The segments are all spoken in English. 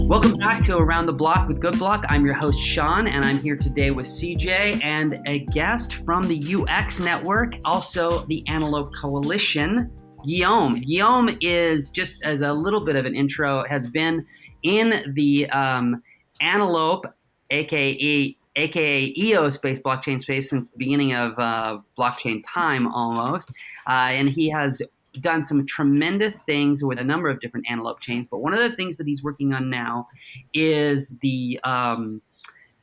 Welcome back to Around the Block with GoodBlock. I'm your host, Sean, and I'm here today with CJ and a guest from the UX Network, also the Antelope Coalition, Gnome. Gnome is, just as a little bit of an intro, has been in the Antelope, aka EO-based blockchain space since the beginning of blockchain time almost, and he has done some tremendous things with a number of different Antelope chains, but one of the things that he's working on now is the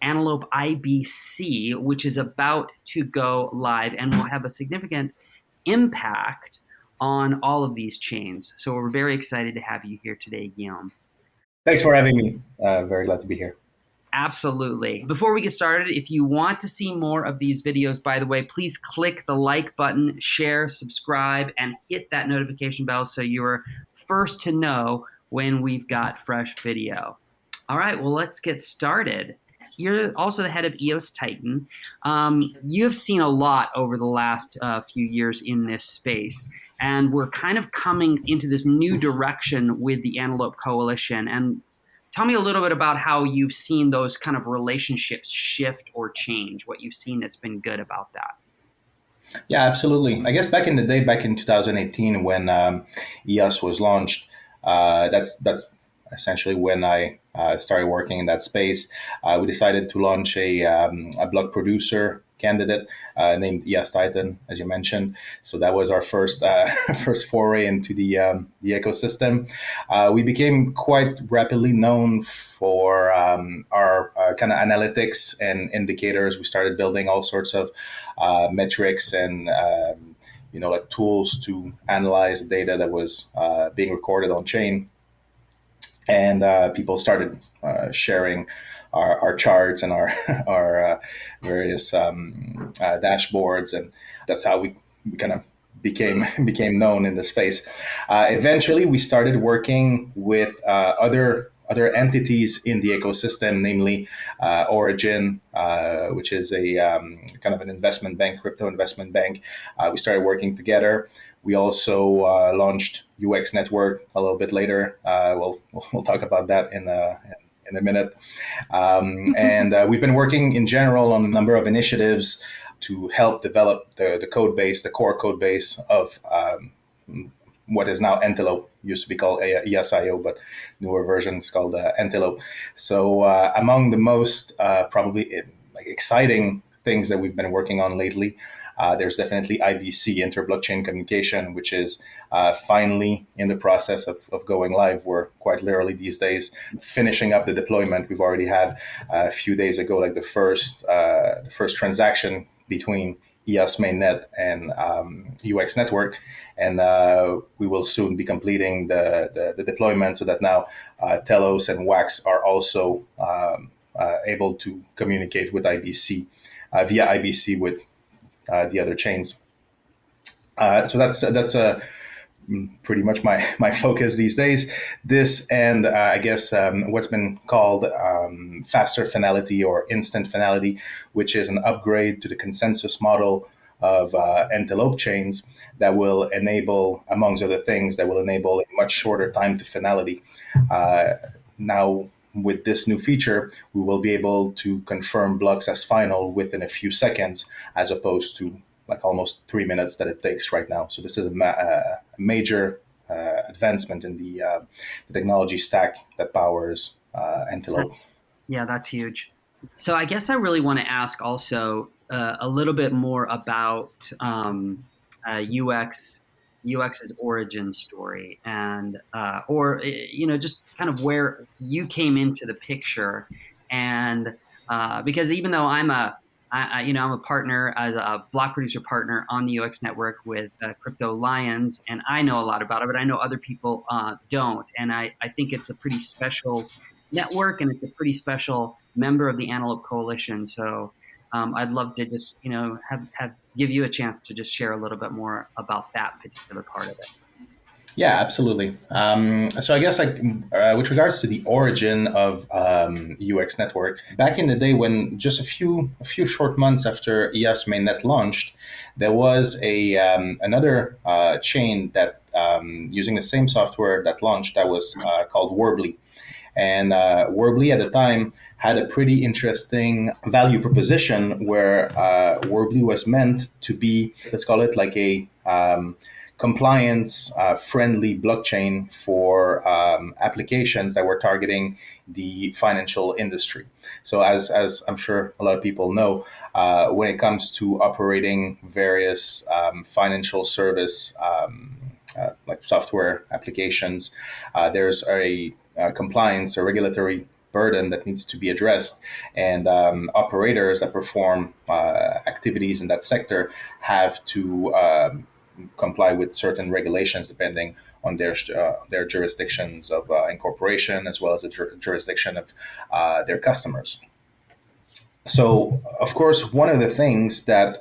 Antelope IBC, which is about to go live and will have a significant impact on all of these chains. So we're very excited to have you here today, Guillaume. Thanks for having me. Very glad to be here. Absolutely. Before we get started, if you want to see more of these videos, by the way, please click the like button, share, subscribe, and hit that notification bell so you're first to know when we've got fresh video. All right, well, let's get started. You're also the head of EOS Titan. You've seen a lot over the last few years in this space, and we're kind of coming into this new direction with the Antelope Coalition. And tell me a little bit about how you've seen those kind of relationships shift or change, what you've seen that's been good about that. Yeah, absolutely. I guess back in the day, back in 2018, when EOS was launched, that's essentially when I started working in that space. We decided to launch a block producer candidate named EOS Titan, as you mentioned. So that was our first first foray into the ecosystem. We became quite rapidly known for our kind of analytics and indicators. We started building all sorts of metrics and like tools to analyze the data that was being recorded on chain. And people started sharing our charts and our various dashboards, and that's how we kind of became known in the space. Eventually, we started working with other entities in the ecosystem, namely Origin, which is a kind of an investment bank, crypto investment bank. We started working together. We also launched UX Network a little bit later. We'll talk about that in a minute. And we've been working in general on a number of initiatives to help develop the code base, the core code base of what is now Antelope. Used to be called ESIO, but newer version is called Antelope. So among the most probably exciting things that we've been working on lately, there's definitely IBC, inter-blockchain communication, which is finally in the process of going live. We're quite literally these days finishing up the deployment. We've already had a few days ago, like the first transaction between EOS mainnet and UX Network, and we will soon be completing the deployment so that now Telos and Wax are also able to communicate with IBC via IBC with the other chains. So that's pretty much my focus these days. This and I guess what's been called faster finality or instant finality, which is an upgrade to the consensus model of Antelope chains that will enable, amongst other things, that will enable a much shorter time to finality. Now, with this new feature, we will be able to confirm blocks as final within a few seconds, as opposed to like almost 3 minutes that it takes right now. So this is a major advancement in the technology stack that powers Antelope. That's huge. So I guess I really want to ask also a little bit more about UX's origin story, and just kind of where you came into the picture, and because even though I'm a partner, as a block producer partner on the UX network with Crypto Lions, and I know a lot about it, but I know other people don't, and I think it's a pretty special network, and it's a pretty special member of the Antelope Coalition. So I'd love to just give you a chance to just share a little bit more about that particular part of it. Yeah, absolutely. So I guess with regards to the origin of UX Network, back in the day when just a few short months after EOS mainnet launched, there was another chain that using the same software that launched that was called Warbly. And Warbly at the time had a pretty interesting value proposition where Warbly was meant to be, let's call it like a compliance friendly blockchain for applications that were targeting the financial industry. So as I'm sure a lot of people know, when it comes to operating various financial service like software applications, there's a compliance or regulatory burden that needs to be addressed, and operators that perform activities in that sector have to comply with certain regulations depending on their jurisdictions of incorporation, as well as the jurisdiction of their customers. So, of course, one of the things that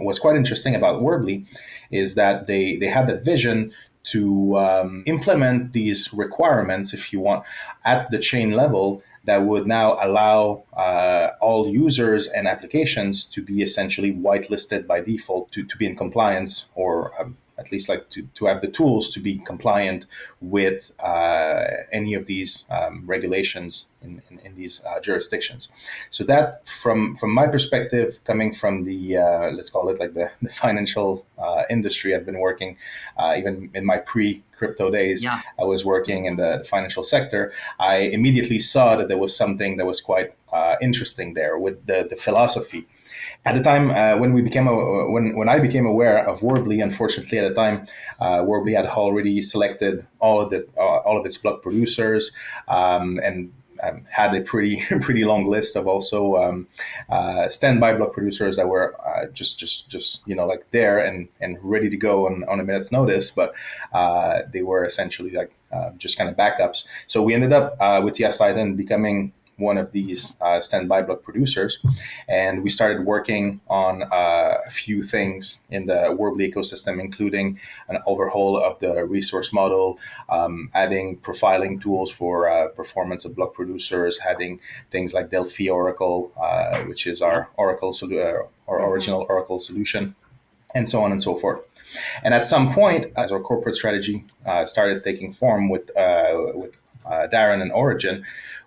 was quite interesting about Warbly is that they had that vision to implement these requirements, if you want, at the chain level that would now allow all users and applications to be essentially whitelisted by default to be in compliance, or at least like to have the tools to be compliant with any of these regulations in these jurisdictions. So that, from my perspective, coming from the let's call it like the financial industry, I've been working even in my pre-crypto days. Yeah. I was working in the financial sector. I immediately saw that there was something that was quite interesting there with the philosophy. At the time when when I became aware of Warbly, unfortunately at the time, Warbly had already selected all of its block producers, and had a pretty long list of also standby block producers that were just like there and ready to go on a minute's notice, but they were essentially like just kind of backups. So we ended up with TS Titan becoming one of these standby block producers, and we started working on a few things in the Warbly ecosystem, including an overhaul of the resource model, adding profiling tools for performance of block producers, adding things like Delphi Oracle, which is our Oracle our original Oracle solution, and so on and so forth. And at some point, as our corporate strategy started taking form with Darren and Origin,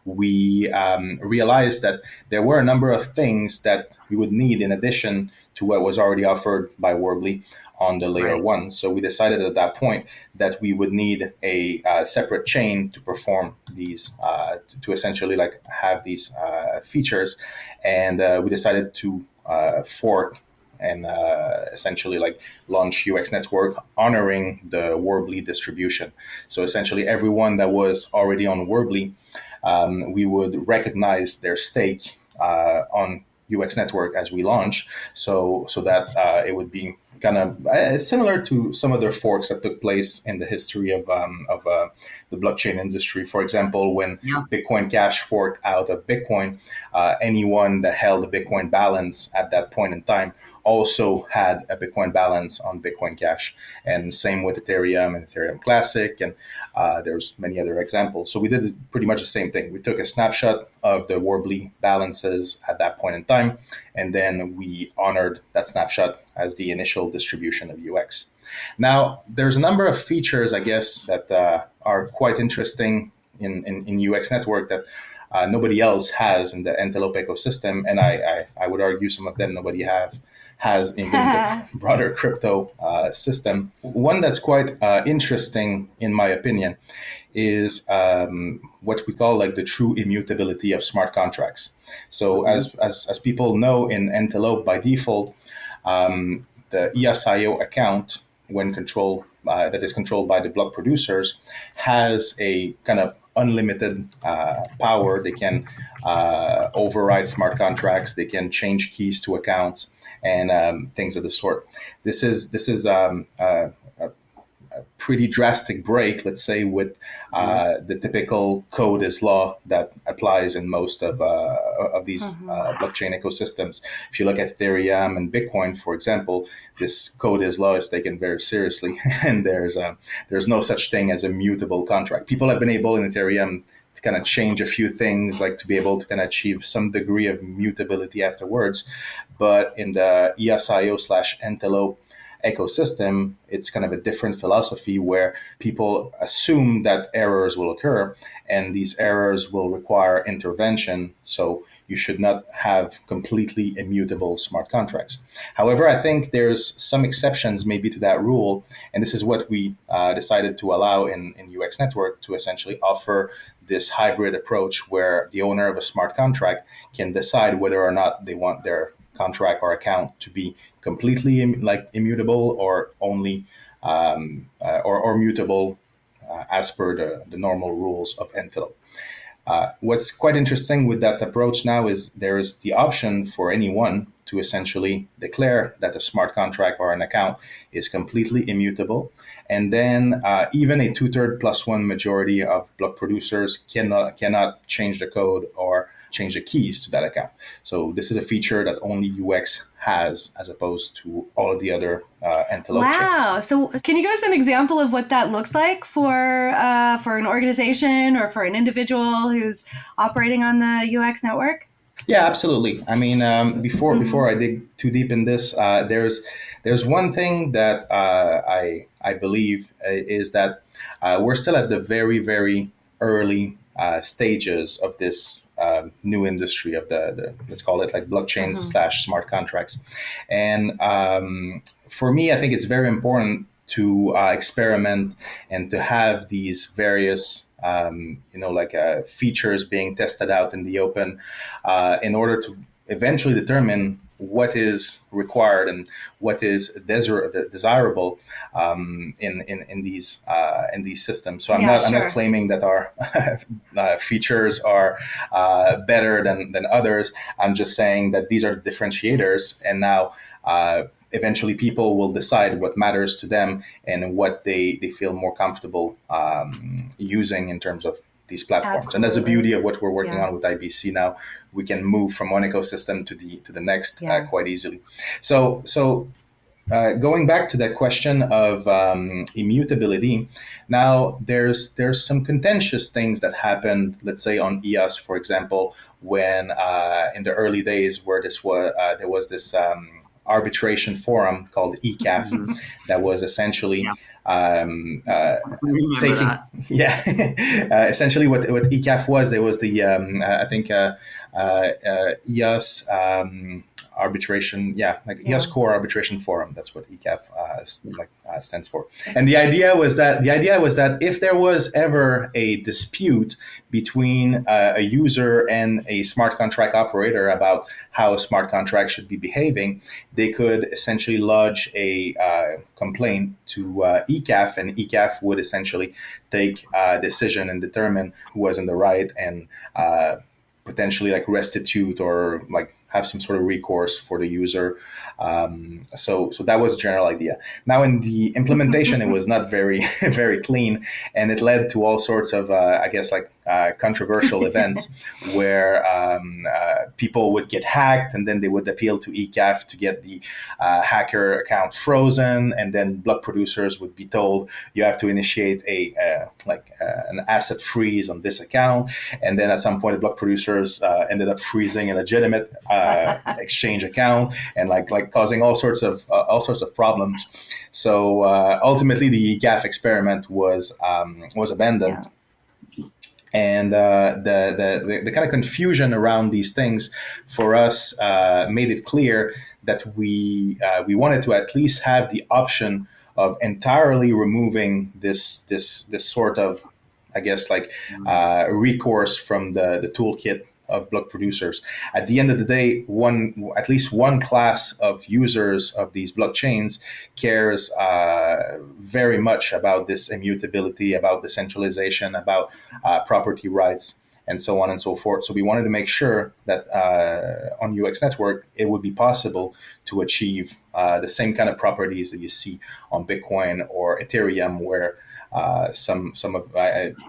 we realized that there were a number of things that we would need in addition to what was already offered by Warbly on the layer one. So we decided at that point that we would need a separate chain to perform these, to essentially like have these features. And we decided to fork and essentially like launch UX Network honoring the Warbly distribution. So essentially everyone that was already on Warbly, we would recognize their stake on UX Network as we launch, so that it would be kind of similar to some other forks that took place in the history of the blockchain industry. For example, when Bitcoin Cash forked out of Bitcoin, anyone that held a Bitcoin balance at that point in time also had a Bitcoin balance on Bitcoin Cash. And same with Ethereum and Ethereum Classic, and there's many other examples. So we did pretty much the same thing. We took a snapshot of the Warbly balances at that point in time, and then we honored that snapshot as the initial distribution of UX. Now, there's a number of features, I guess, that are quite interesting in UX Network that nobody else has in the Antelope ecosystem, and I would argue some of them nobody has in the broader crypto system. One that's quite interesting, in my opinion, is what we call like the true immutability of smart contracts. So as people know, in Antelope by default, the ESIO account, when controlled that is controlled by the block producers, has a kind of unlimited power. They can override smart contracts. They can change keys to accounts and things of the sort. This is a pretty drastic break, let's say, with the typical code is law that applies in most of these blockchain ecosystems. If you look at Ethereum and Bitcoin, for example, this code is law is taken very seriously, and there's no such thing as a mutable contract. People have been able in Ethereum to kind of change a few things, like to be able to kind of achieve some degree of mutability afterwards. But in the ESIO/Antelope ecosystem, it's kind of a different philosophy where people assume that errors will occur and these errors will require intervention. So you should not have completely immutable smart contracts. However, I think there's some exceptions maybe to that rule. And this is what we decided to allow in UX Network, to essentially offer this hybrid approach where the owner of a smart contract can decide whether or not they want their contract or account to be completely immutable or only or mutable as per the normal rules of Antelope. What's quite interesting with that approach now is there's the option for anyone to essentially declare that a smart contract or an account is completely immutable. And then even a 2/3 plus one majority of block producers cannot change the code or change the keys to that account. So this is a feature that only UX has, as opposed to all of the other Antelope chains. Wow. So can you give us an example of what that looks like for an organization or for an individual who's operating on the UX network? Yeah, absolutely. I mean, before I dig too deep in this, there's one thing that I believe is that we're still at the very, very early stages of this new industry of the let's call it like blockchain / smart contracts. And for me, I think it's very important to experiment and to have these various features being tested out in the open in order to eventually determine what is required and what is desirable in these systems. So I'm not claiming that our features are better than others. I'm just saying that these are differentiators, and now eventually people will decide what matters to them and what they feel more comfortable using in terms of these platforms. Absolutely. And that's the beauty of what we're working on with IBC now. We can move from one ecosystem to the next quite easily. So going back to that question of immutability, now there's some contentious things that happened, let's say on EOS, for example, when in the early days where there was this arbitration forum called ECAF that was essentially essentially what ECAF was. There was the I think EOS arbitration, EOS Core Arbitration Forum. That's what ECAF stands for. And the idea was that if there was ever a dispute between a user and a smart contract operator about how a smart contract should be behaving, they could essentially lodge a complaint to ECAF, and ECAF would essentially take a decision and determine who was in the right and potentially restitute or have some sort of recourse for the user. So that was the general idea. Now in the implementation, it was not very, very clean, and it led to all sorts of, controversial events where people would get hacked, and then they would appeal to ECAF to get the hacker account frozen, and then block producers would be told you have to initiate an asset freeze on this account, and then at some point the block producers ended up freezing a legitimate exchange account and causing all sorts of problems. So ultimately, the ECAF experiment was abandoned. Yeah. And the kind of confusion around these things for us made it clear that we wanted to at least have the option of entirely removing this sort of, recourse from the toolkit of block producers. At the end of the day, at least one class of users of these blockchains cares very much about this immutability, about decentralization, about property rights, and so on and so forth. So we wanted to make sure that on UX Network, it would be possible to achieve the same kind of properties that you see on Bitcoin or Ethereum, where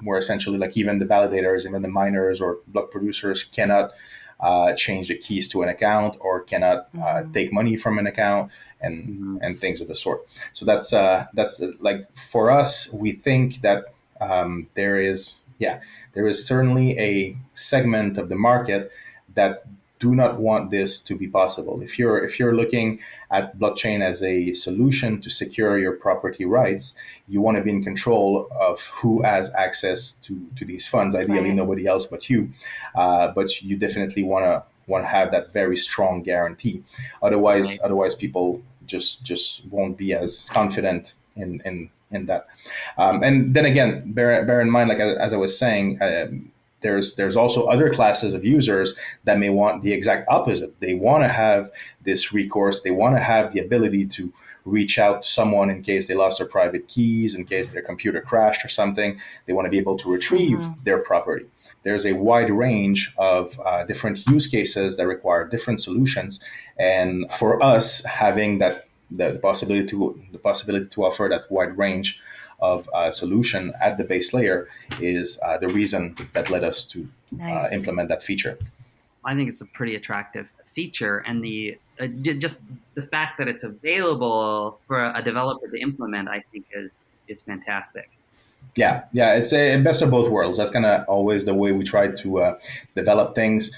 where essentially even the validators, even the miners or block producers cannot change the keys to an account or cannot take money from an account and things of the sort. So that's for us, we think that there is certainly a segment of the market that do not want this to be possible. If you're looking at blockchain as a solution to secure your property rights, you want to be in control of who has access to these funds. Ideally, nobody else but you. But you definitely want to have that very strong guarantee. Otherwise, people just won't be as confident in that. And then again, bear in mind, like as I was saying. There's also other classes of users that may want the exact opposite. They want to have this recourse. They want to have the ability to reach out to someone in case they lost their private keys, in case their computer crashed or something. They want to be able to retrieve their property. There's a wide range of different use cases that require different solutions. And for us, having the possibility to offer that wide range of solution at the base layer is the reason that led us to implement that feature. I think it's a pretty attractive feature, and just the fact that it's available for a developer to implement, I think is fantastic. Yeah, it's a best of both worlds. That's kind of always the way we try to develop things.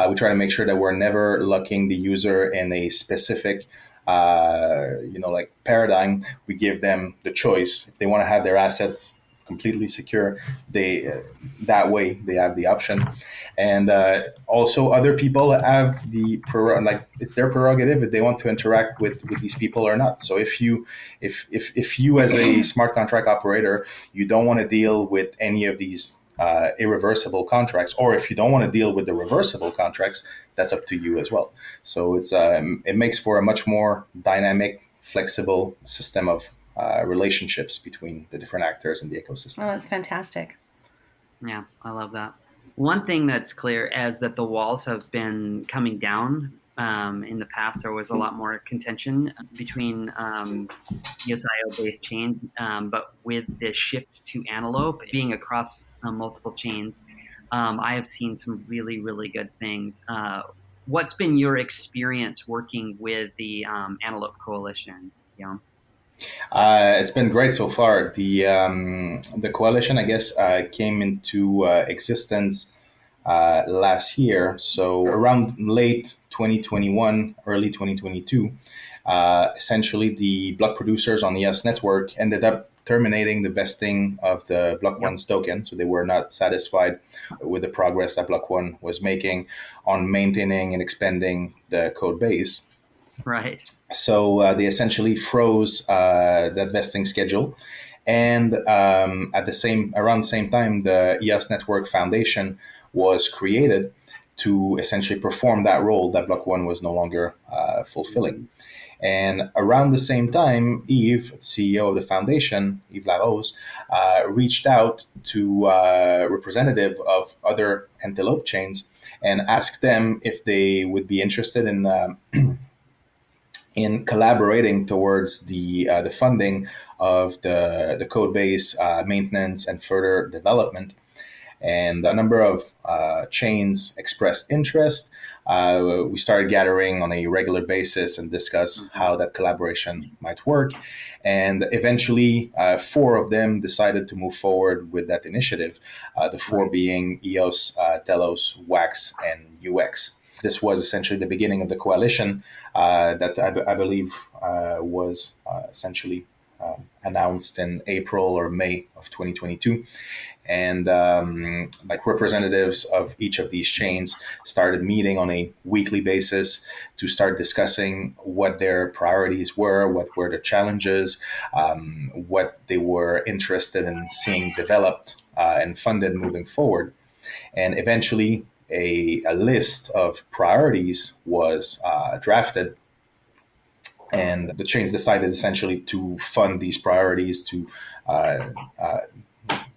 We try to make sure that we're never locking the user in a specific like paradigm. We give them the choice. If they want to have their assets completely secure, that way they have the option. And also other people have it's their prerogative if they want to interact with these people or not. So if you as a smart contract operator, you don't want to deal with any of these irreversible contracts, or if you don't want to deal with the reversible contracts, that's up to you as well. So it makes for a much more dynamic, flexible system of relationships between the different actors in the ecosystem. Oh, that's fantastic. Yeah, I love that. One thing that's clear is that the walls have been coming down. In the past, there was a lot more contention between EOS-IO-based chains, but with this shift to Antelope being across multiple chains, I have seen some really, really good things. What's been your experience working with the Antelope Coalition? It's been great so far. The coalition, I guess, came into existence last year. So around late 2021, early 2022, essentially the block producers on the EOS network ended up terminating the vesting of the Block One's token. So they were not satisfied with the progress that Block One was making on maintaining and expanding the code base. Right. So they essentially froze that vesting schedule. And around the same time, the EOS Network Foundation was created to essentially perform that role that Block One was no longer fulfilling. And around the same time, Yves, CEO of the foundation, Yves Larose, reached out to representative of other Antelope chains and asked them if they would be interested in collaborating towards the funding of the code base maintenance and further development. And a number of chains expressed interest. We started gathering on a regular basis and discuss how that collaboration might work. And eventually, 4 of them decided to move forward with that initiative, the 4 being EOS, Telos, Wax, and UX. This was essentially the beginning of the coalition that I believe was essentially announced in April or May of 2022. And representatives of each of these chains started meeting on a weekly basis to start discussing what their priorities were, what were the challenges, what they were interested in seeing developed and funded moving forward. And eventually a list of priorities was drafted. And the chains decided essentially to fund these priorities, to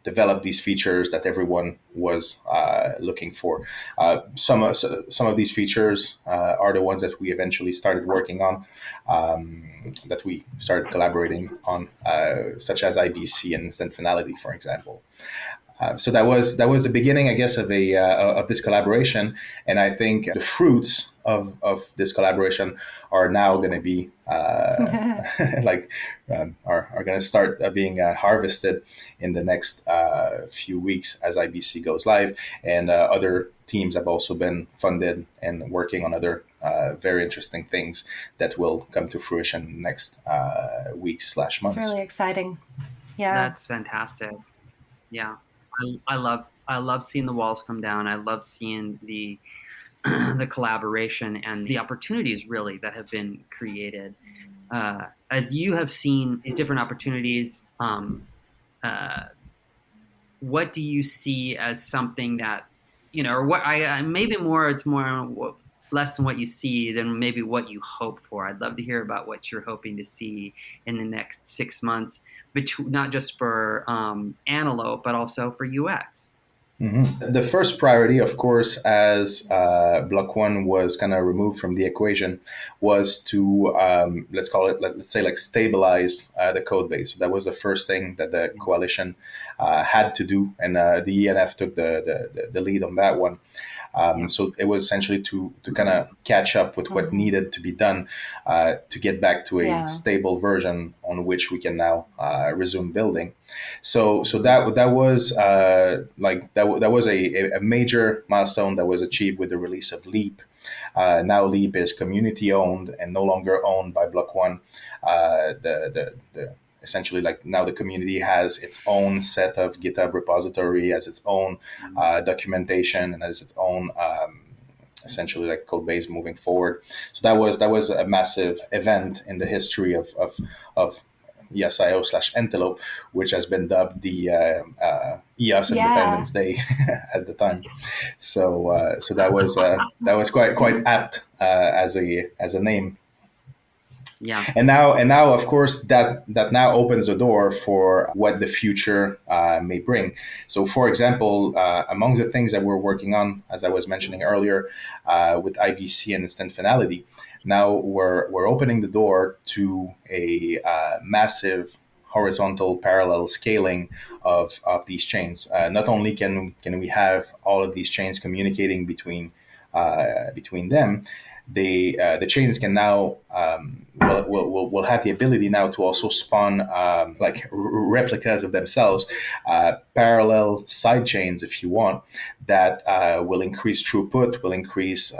develop these features that everyone was looking for. Some of these features are the ones that we eventually started working on, that we started collaborating on, such as IBC and instant finality, for example. So that was the beginning, I guess, of this collaboration, and I think the fruits of this collaboration are now going to be like are going to start being harvested in the next few weeks as IBC goes live, and other teams have also been funded and working on other very interesting things that will come to fruition next weeks/months. It's really exciting. Yeah, That's fantastic. Yeah, I love seeing the walls come down. I love seeing the the collaboration and the opportunities really that have been created. As you have seen these different opportunities, uh, what do you see as something that or what maybe more? It's more less than what you see than maybe what you hope for. I'd love to hear about what you're hoping to see in the next 6 months, not just for Antelope, but also for UX. Mm-hmm. The first priority, of course, as Block One was kind of removed from the equation, was to let's say like stabilize the code base. So that was the first thing that the coalition had to do, and the ENF took the lead on that one. So it was essentially to kind of catch up with what needed to be done to get back to a stable version on which we can now resume building. So that was that was a major milestone that was achieved with the release of Leap. Now Leap is community owned and no longer owned by Block One. Essentially, like now the community has its own set of GitHub repository, has its own documentation, and has its own essentially like code base moving forward. So that was a massive event in the history of ESIO/Antelope, which has been dubbed the EOS Independence Day at the time. So that was quite apt as a name. Yeah. And now, of course, that now opens the door for what the future may bring. So, for example, among the things that we're working on, as I was mentioning earlier, with IBC and instant finality, now we're opening the door to a massive horizontal parallel scaling of these chains. Not only can we have all of these chains communicating between them, the chains can now will have the ability now to also spawn like replicas of themselves, parallel side chains, if you want, that will increase throughput, will increase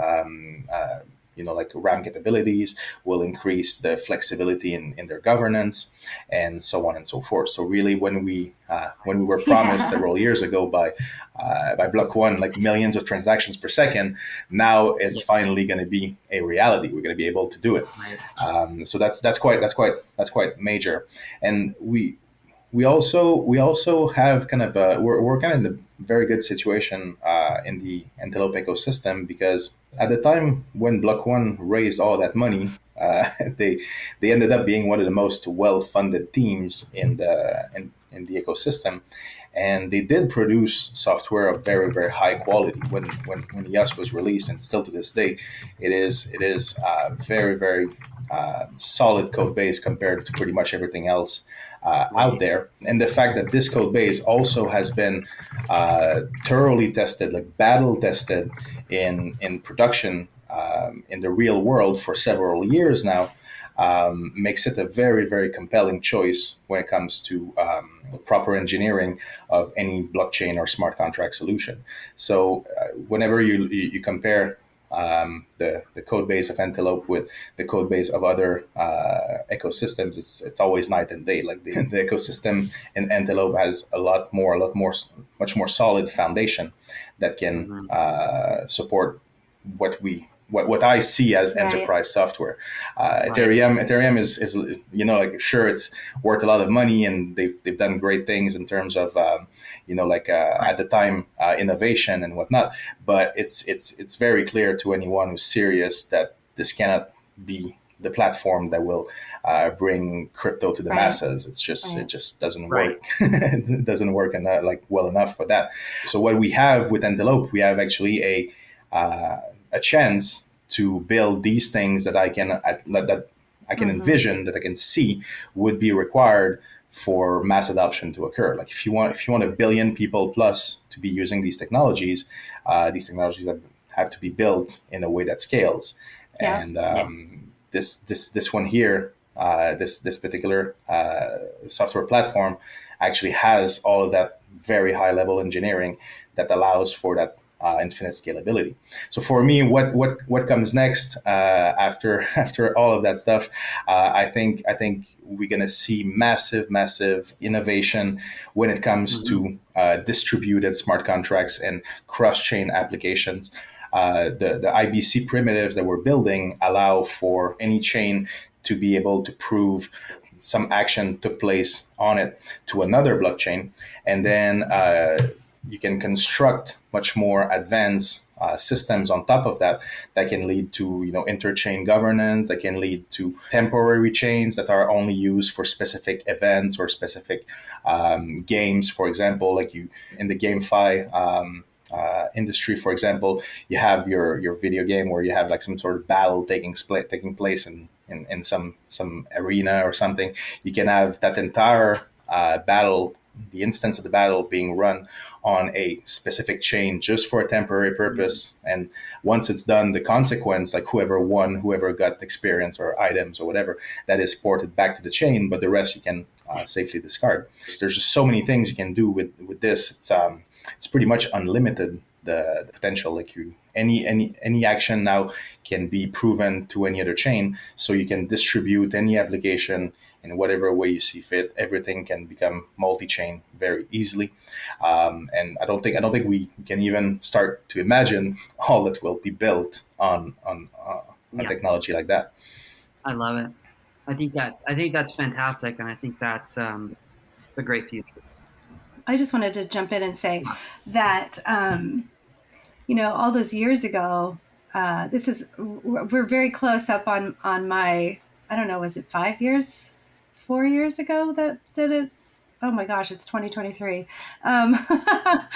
like RAM capabilities, will increase the flexibility in their governance, and so on and so forth. So really, when we were promised several years ago by Block One, like millions of transactions per second, now it's finally going to be a reality. We're going to be able to do it. So that's quite major, and we also have kind of we're kind of in a very good situation in the Antelope ecosystem, because at the time when Block One raised all that money, they ended up being one of the most well-funded teams in the ecosystem, and they did produce software of very, very high quality when EOS was released, and still to this day, it is very, very solid code base compared to pretty much everything else out there. And the fact that this code base also has been thoroughly tested, like battle tested in production in the real world for several years now, makes it a very, very compelling choice when it comes to proper engineering of any blockchain or smart contract solution. So whenever you compare the code base of Antelope with the code base of other ecosystems, it's always night and day. Like the ecosystem in Antelope has much more solid foundation that can support what I see as enterprise software. Ethereum is like, sure, it's worth a lot of money, and they've done great things in terms of at the time innovation and whatnot. But it's very clear to anyone who's serious that this cannot be the platform that will bring crypto to the masses. It's just it just doesn't work. It doesn't work well enough for that. So what we have with Antelope, we have actually a chance to build these things that I can envision, that I can see would be required for mass adoption to occur. Like if you want a billion people plus to be using these technologies have to be built in a way that scales. Yeah. And this one here, this particular software platform actually has all of that very high level engineering that allows for that infinite scalability. So for me, what comes next after all of that stuff? I think we're gonna see massive innovation when it comes to distributed smart contracts and cross-chain applications. The IBC primitives that we're building allow for any chain to be able to prove some action took place on it to another blockchain, and then you can construct much more advanced systems on top of that can lead to interchain governance, that can lead to temporary chains that are only used for specific events or specific games. For example, like you in the GameFi industry, for example, you have your video game where you have like some sort of battle taking place in some arena or something. You can have that entire battle, the instance of the battle being run on a specific chain just for a temporary purpose. And once it's done, the consequence, like whoever won, whoever got experience or items or whatever, that is ported back to the chain, but the rest you can safely discard. There's just so many things you can do with this. It's pretty much unlimited, the potential. Like any action now can be proven to any other chain, so you can distribute any application in whatever way you see fit. Everything can become multi-chain very easily, and I don't think we can even start to imagine all that will be built on technology like that. I love it. I think that's fantastic, and I think that's a great future. I just wanted to jump in and say that, all those years ago, we're very close up on my, I don't know, was it 4 years ago that did it? Oh my gosh, it's 2023. That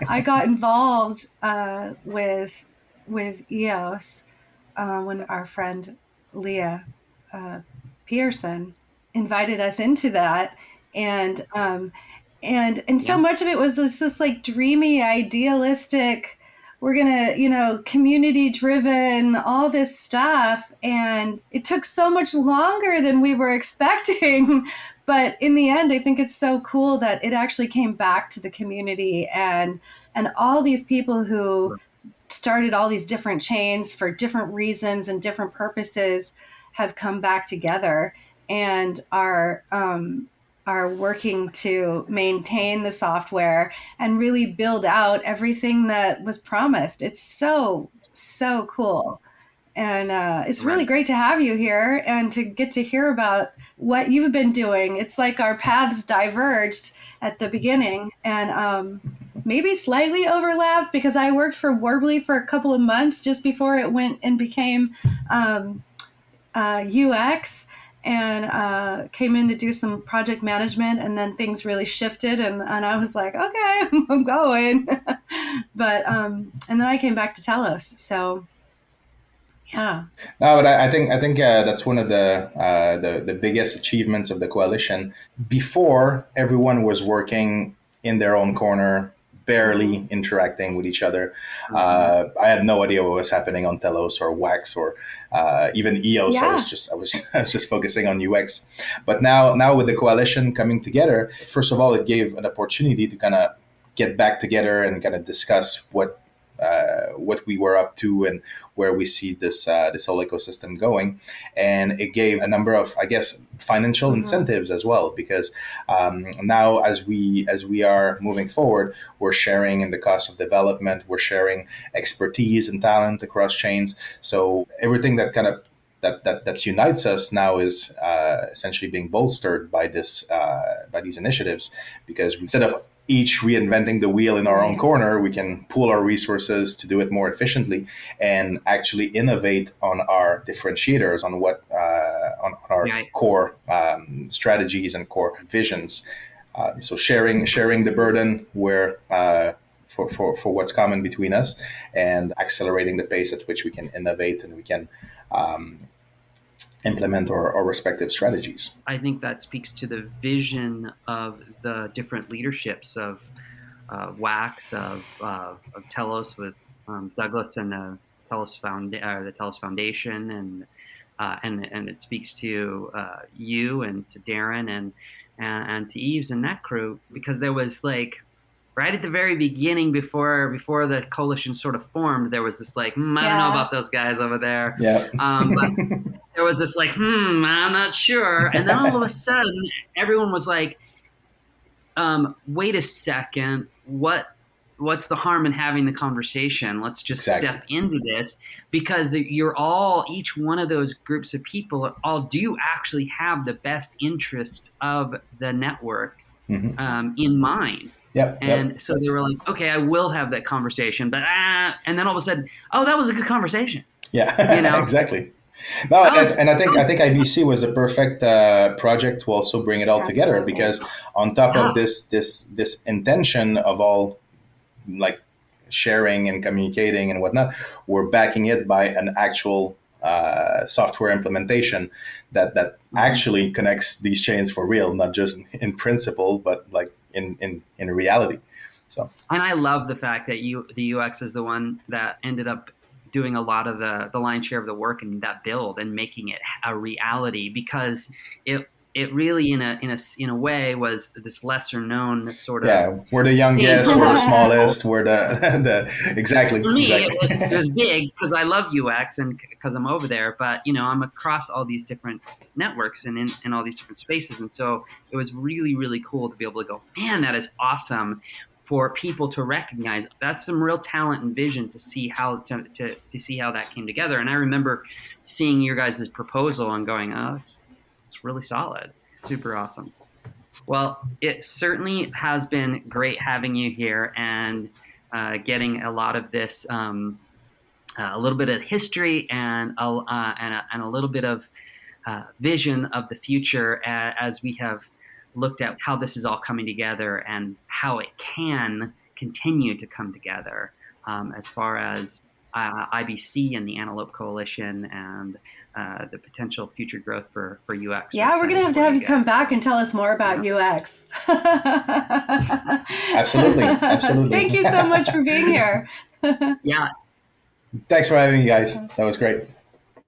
I got involved with EOS when our friend Leah Peterson invited us into that. And so much of it was this like dreamy, idealistic, we're gonna, community driven, all this stuff. And it took so much longer than we were expecting. But in the end, I think it's so cool that it actually came back to the community, and all these people who started all these different chains for different reasons and different purposes have come back together and are working to maintain the software and really build out everything that was promised. It's so cool. And it's really great to have you here and to get to hear about what you've been doing. It's like our paths diverged at the beginning and maybe slightly overlapped because I worked for Warbly for a couple of months just before it went and became UX. And came in to do some project management, and then things really shifted, and I was like, okay, I'm going. But and then I came back to Telos. So yeah. No, but I think that's one of the biggest achievements of the coalition. Before, everyone was working in their own corner, barely interacting with each other. I had no idea what was happening on Telos or Wax or even EOS. Yeah. I was just focusing on UX. But now with the coalition coming together, first of all, it gave an opportunity to kind of get back together and kind of discuss what we were up to and where we see this whole ecosystem going. And it gave a number of, I guess, financial incentives as well, because now as we are moving forward, we're sharing in the cost of development, we're sharing expertise and talent across chains. So everything that kind of that unites us now is essentially being bolstered by by these initiatives, because instead of each reinventing the wheel in our own corner, we can pool our resources to do it more efficiently and actually innovate on our differentiators, on what on our core strategies and core visions. So sharing the burden where for what's common between us, and accelerating the pace at which we can innovate and we can implement our respective strategies. I think that speaks to the vision of the different leaderships of Wax, of Telos with Douglas and the Telos Foundation, and it speaks to you and to Darren and to Eves and that crew, because there was like right at the very beginning, before the coalition sort of formed, there was this like, I don't know about those guys over there. Yeah. But there was this like, I'm not sure. And then all of a sudden, everyone was like, wait a second, what's the harm in having the conversation? Let's just step into this, because each one of those groups of people all do actually have the best interest of the network in mind. So they were like, okay, I will have that conversation, but and then all of a sudden, that was a good conversation. Yeah, exactly. No, and I think IBC was a perfect project to also bring it all together, because on top of this intention of all like sharing and communicating and whatnot, we're backing it by an actual software implementation that actually connects these chains for real, not just in principle, but like in reality. So, and I love the fact that the UX is the one that ended up doing a lot of the lion's share of the work in that build and making it a reality, because it really in a way was this lesser known sort of we're the youngest, we're the smallest, we're the exactly. For me, it was big because I love UX and because I'm over there, but I'm across all these different networks and in all these different spaces, and so it was really, really cool to be able to go, man, that is awesome, for people to recognize. That's some real talent and vision to see how to see how that came together. And I remember seeing your guys' proposal and going, it's really solid, super awesome. Well, it certainly has been great having you here and getting a lot of this, a little bit of history and a little bit of vision of the future as we have looked at how this is all coming together and how it can continue to come together, as far as IBC and the Antelope Coalition and the potential future growth for UX. Yeah, we're going to have you come back and tell us more about UX. Absolutely. Thank you so much for being here. Yeah. Thanks for having me, guys. That was great.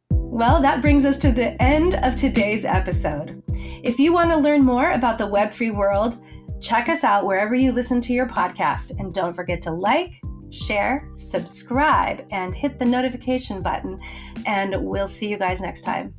Well, that brings us to the end of today's episode. If you want to learn more about the Web3 world, check us out wherever you listen to your podcast. And don't forget to like, share, subscribe, and hit the notification button. And we'll see you guys next time.